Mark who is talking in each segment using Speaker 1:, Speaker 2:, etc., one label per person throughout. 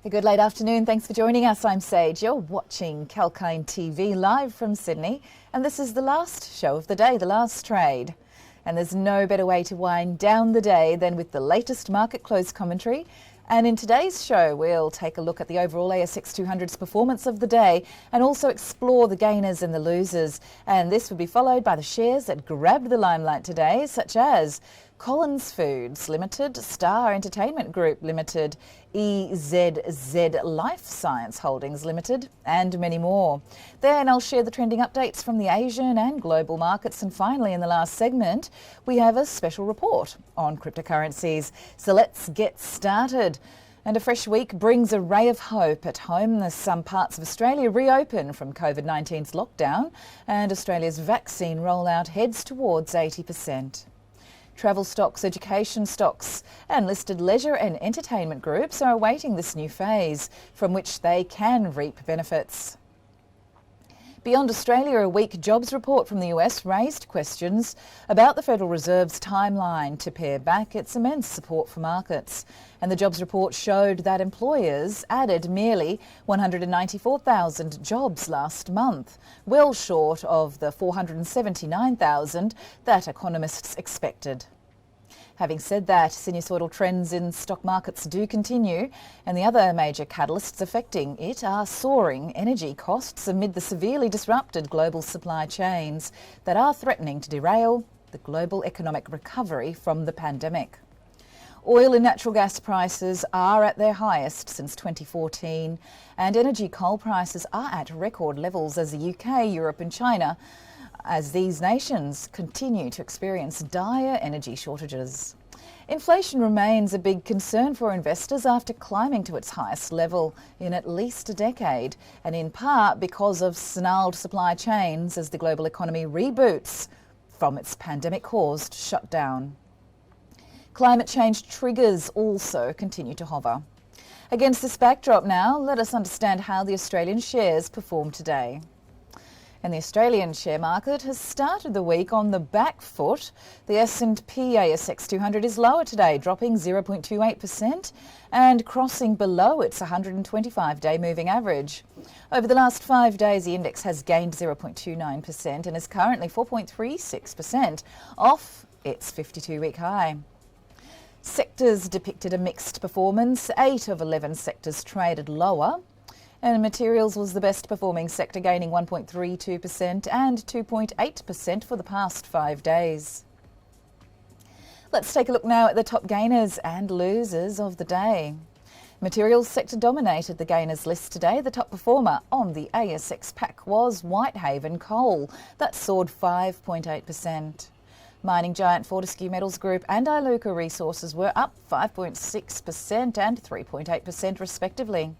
Speaker 1: A good late afternoon. Thanks for joining us. I'm Sage. You're watching Kalkine TV live from Sydney, and this is the last show of the day, the last trade. And there's no better way to wind down the day than with the latest market close commentary. And in today's show, we'll take a look at the overall ASX 200's performance of the day and also explore the gainers and the losers. And this will be followed by the shares that grabbed the limelight today, such as Collins Foods Limited, Star Entertainment Group Limited, EZZ Life Science Holdings Limited, and many more. Then I'll share the trending updates from the Asian and global markets. And finally, in the last segment, we have a special report on cryptocurrencies. So let's get started. And a fresh week brings a ray of hope at home as some parts of Australia reopen from COVID-19's lockdown and Australia's vaccine rollout heads towards 80%. Travel stocks, education stocks and listed leisure and entertainment groups are awaiting this new phase from which they can reap benefits. Beyond Australia, a weak jobs report from the US raised questions about the Federal Reserve's timeline to pare back its immense support for markets. And the jobs report showed that employers added merely 194,000 jobs last month, well short of the 479,000 that economists expected. Having said that, sinusoidal trends in stock markets do continue, and the other major catalysts affecting it are soaring energy costs amid the severely disrupted global supply chains that are threatening to derail the global economic recovery from the pandemic. Oil and natural gas prices are at their highest since 2014, and energy coal prices are at record levels as the UK, Europe and China, as these nations continue to experience dire energy shortages. Inflation remains a big concern for investors after climbing to its highest level in at least a decade, and in part because of snarled supply chains as the global economy reboots from its pandemic-caused shutdown. Climate change triggers also continue to hover. Against this backdrop now, let us understand how the Australian shares performed today. And the Australian share market has started the week on the back foot. The S&P ASX 200 is lower today, dropping 0.28% and crossing below its 125-day moving average. Over the last 5 days, the index has gained 0.29% and is currently 4.36% off its 52-week high. Sectors depicted a mixed performance. 8 of 11 sectors traded lower. And materials was the best performing sector, gaining 1.32% and 2.8% for the past 5 days. Let's take a look now at the top gainers and losers of the day. Materials sector dominated the gainers list today. The top performer on the ASX pack was Whitehaven Coal. That soared 5.8%. Mining giant Fortescue Metals Group and Iluka Resources were up 5.6% and 3.8% respectively.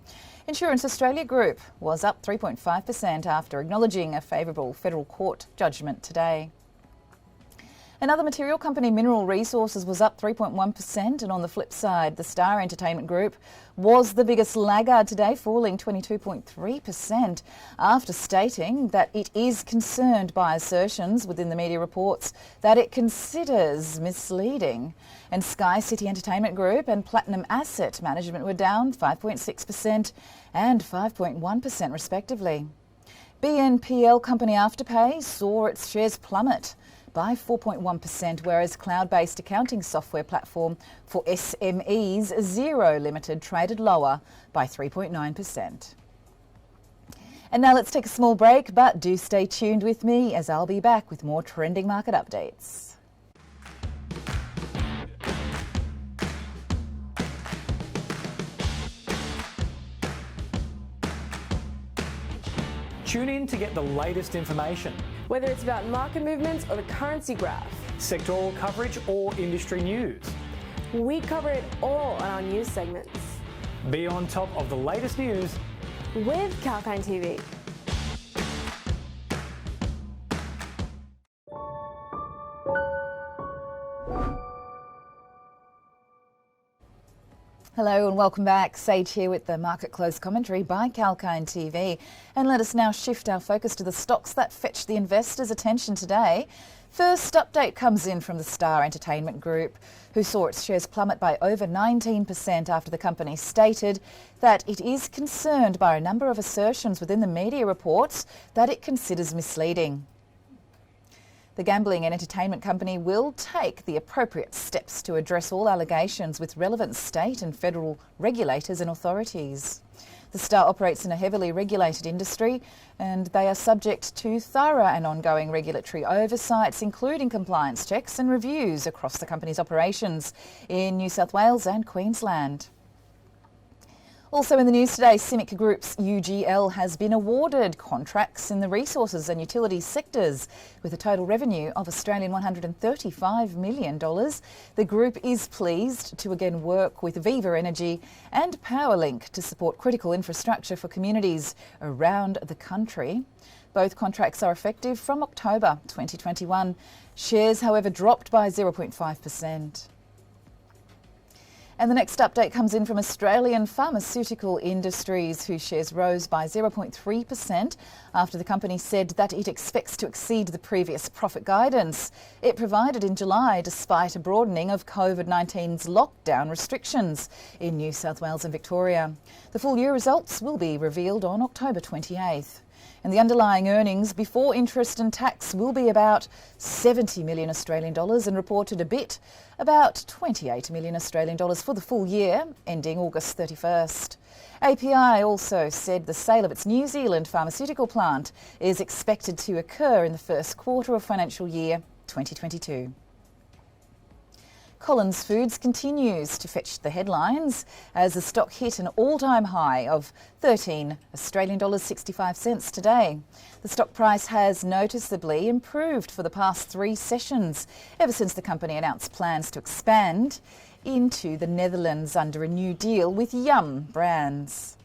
Speaker 1: Insurance Australia Group was up 3.5% after acknowledging a favourable federal court judgment today. Another material company, Mineral Resources, was up 3.1%, and on the flip side, the Star Entertainment Group was the biggest laggard today, falling 22.3% after stating that it is concerned by assertions within the media reports that it considers misleading. And Sky City Entertainment Group and Platinum Asset Management were down 5.6% and 5.1% respectively. BNPL company Afterpay saw its shares plummet by 4.1%, whereas cloud-based accounting software platform for SMEs Xero Limited traded lower by 3.9%. And now let's take a small break, but do stay tuned with me as I'll be back with more trending market updates.
Speaker 2: Tune in to get the latest information.
Speaker 3: Whether it's about market movements or the currency graph,
Speaker 2: Sectoral coverage or industry news.
Speaker 3: we cover it all on our news segments.
Speaker 2: Be on top of the latest news
Speaker 3: With Kalkine TV.
Speaker 1: Hello and welcome back. Sage here with the Market Close commentary by Kalkine TV. And let us now shift our focus to the stocks that fetched the investors' attention today. First update comes in from the Star Entertainment Group, who saw its shares plummet by over 19% after the company stated that it is concerned by a number of assertions within the media reports that it considers misleading. The gambling and entertainment company will take the appropriate steps to address all allegations with relevant state and federal regulators and authorities. The Star operates in a heavily regulated industry and they are subject to thorough and ongoing regulatory oversights, including compliance checks and reviews across the company's operations in New South Wales and Queensland. Also in the news today, CIMIC Group's UGL has been awarded contracts in the resources and utilities sectors with a total revenue of Australian $135 million. The group is pleased to again work with Viva Energy and Powerlink to support critical infrastructure for communities around the country. Both contracts are effective from October 2021. Shares, however, dropped by 0.5%. And the next update comes in from Australian pharmaceutical industries, whose shares rose by 0.3% after the company said that it expects to exceed the previous profit guidance it provided in July, despite a broadening of COVID-19's lockdown restrictions in New South Wales and Victoria. The full year results will be revealed on October 28th. And the underlying earnings before interest and tax will be about 70 million Australian dollars and reported a bit about 28 million Australian dollars for the full year ending August 31st. API also said the sale of its New Zealand pharmaceutical plant is expected to occur in the first quarter of financial year 2022. Collins Foods continues to fetch the headlines as the stock hit an all-time high of $13.65 today. The stock price has noticeably improved for the past 3 sessions, ever since the company announced plans to expand into the Netherlands under a new deal with Yum Brands.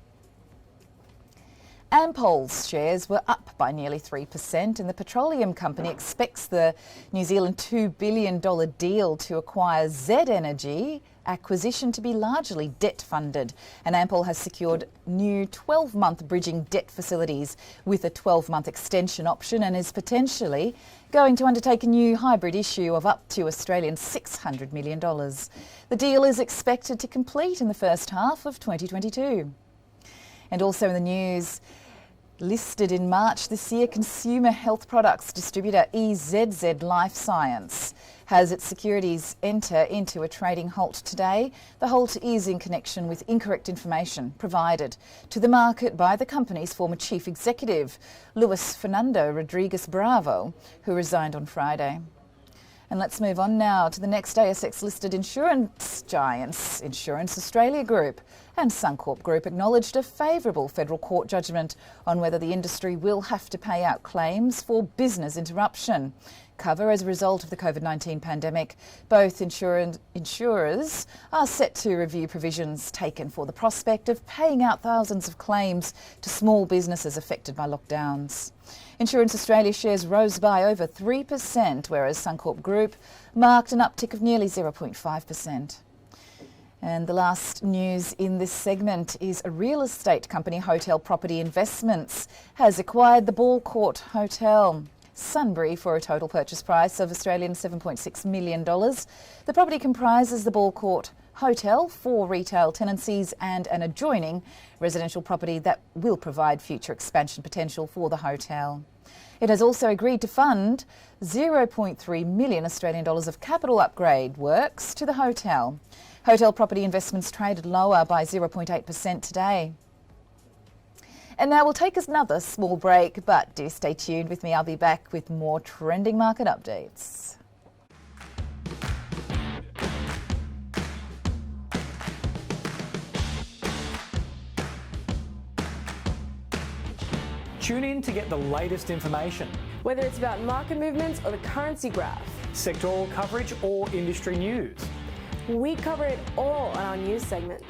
Speaker 1: Ampol's shares were up by nearly 3%, and the petroleum company expects the New Zealand $2 billion deal to acquire Z Energy acquisition to be largely debt-funded. And Ampol has secured new 12-month bridging debt facilities with a 12-month extension option and is potentially going to undertake a new hybrid issue of up to Australian $600 million. The deal is expected to complete in the first half of 2022. And also in the news, listed in March this year, consumer health products distributor EZZ Life Science has its securities enter into a trading halt today. The halt is in connection with incorrect information provided to the market by the company's former chief executive, Luis Fernando Rodriguez Bravo, who resigned on Friday. And let's move on now to the next ASX-listed insurance giants. Insurance Australia Group and Suncorp Group acknowledged a favourable federal court judgment on whether the industry will have to pay out claims for business interruption cover as a result of the COVID-19 pandemic. Both insurers are set to review provisions taken for the prospect of paying out thousands of claims to small businesses affected by lockdowns. Insurance Australia shares rose by over 3%, whereas Suncorp Group marked an uptick of nearly 0.5%. And the last news in this segment is a real estate company, Hotel Property Investments, has acquired the Ball Court Hotel Sunbury for a total purchase price of Australian $7.6 million. The property comprises the Ball Court Hotel, 4 retail tenancies and an adjoining residential property that will provide future expansion potential for the hotel. It has also agreed to fund $0.3 million Australian dollars of capital upgrade works to the hotel. Hotel Property Investments traded lower by 0.8% today. And now we'll take another small break, but do stay tuned with me. I'll be back with more trending market updates.
Speaker 2: Tune in to get the latest information,
Speaker 3: Whether it's about market movements or the currency graph,
Speaker 2: sectoral coverage or industry news.
Speaker 3: we cover it all on our news segments.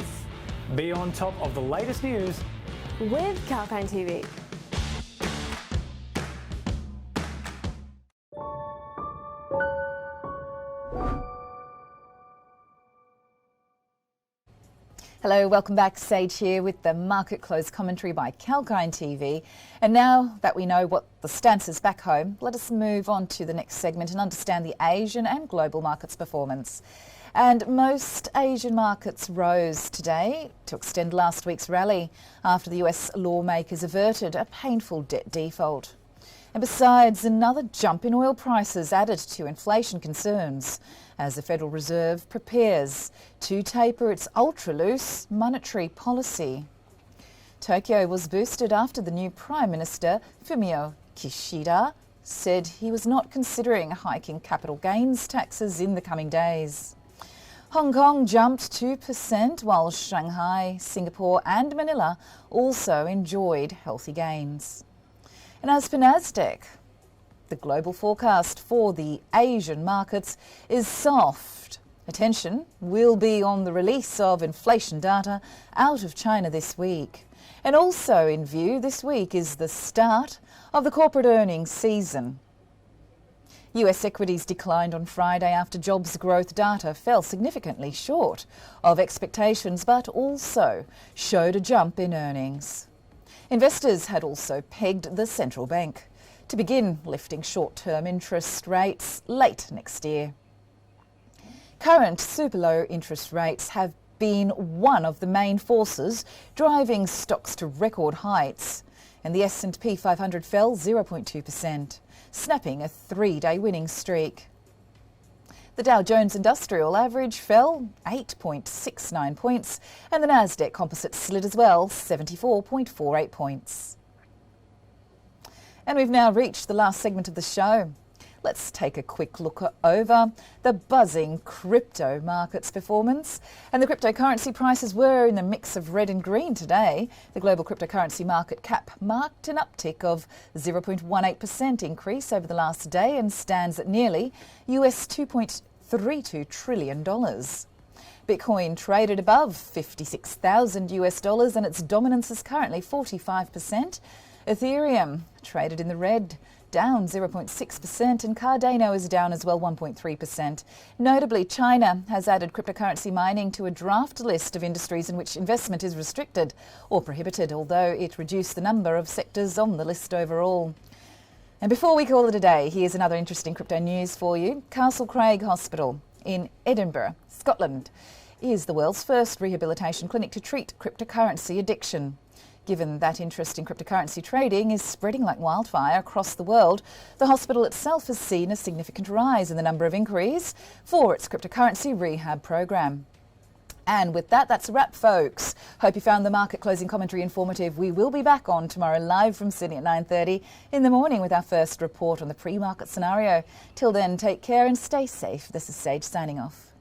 Speaker 2: Be on top of the latest news
Speaker 3: With Kalkine TV.
Speaker 1: Hello, welcome back. Sage here with the market close commentary by Kalkine TV. And now that we know what the stance is back home, let us move on to the next segment and understand the Asian and global markets performance. And most Asian markets rose today to extend last week's rally after the US lawmakers averted a painful debt default. And besides, another jump in oil prices added to inflation concerns as the Federal Reserve prepares to taper its ultra-loose monetary policy. Tokyo was boosted after the new Prime Minister, Fumio Kishida, said he was not considering hiking capital gains taxes in the coming days. Hong Kong jumped 2%, while Shanghai, Singapore and Manila also enjoyed healthy gains. And as for Nasdaq, the global forecast for the Asian markets is soft. Attention will be on the release of inflation data out of China this week. And also in view this week is the start of the corporate earnings season. US equities declined on Friday after jobs growth data fell significantly short of expectations, but also showed a jump in earnings. Investors had also pegged the central bank to begin lifting short-term interest rates late next year. Current super low interest rates have been one of the main forces driving stocks to record heights, and the S&P 500 fell 0.2%, snapping a three-day winning streak. The Dow Jones Industrial Average fell 8.69 points and the Nasdaq Composite slid as well, 74.48 points. And we've now reached the last segment of the show. Let's take a quick look over the buzzing crypto markets performance. And the cryptocurrency prices were in a mix of red and green today. The global cryptocurrency market cap marked an uptick of 0.18% increase over the last day and stands at nearly US $2.32 trillion. Bitcoin traded above 56,000 US dollars and its dominance is currently 45%. Ethereum traded in the red, down 0.6%, and Cardano is down as well, 1.3%. Notably, China has added cryptocurrency mining to a draft list of industries in which investment is restricted or prohibited, although it reduced the number of sectors on the list overall. And before we call it a day, here's another interesting crypto news for you. Castle Craig Hospital in Edinburgh, Scotland, is the world's first rehabilitation clinic to treat cryptocurrency addiction. Given that interest in cryptocurrency trading is spreading like wildfire across the world, the hospital itself has seen a significant rise in the number of inquiries for its cryptocurrency rehab program. And with that, that's a wrap, folks. Hope you found the market closing commentary informative. We will be back on tomorrow live from Sydney at 9:30 in the morning with our first report on the pre-market scenario. Till then, take care and stay safe. This is Sage signing off.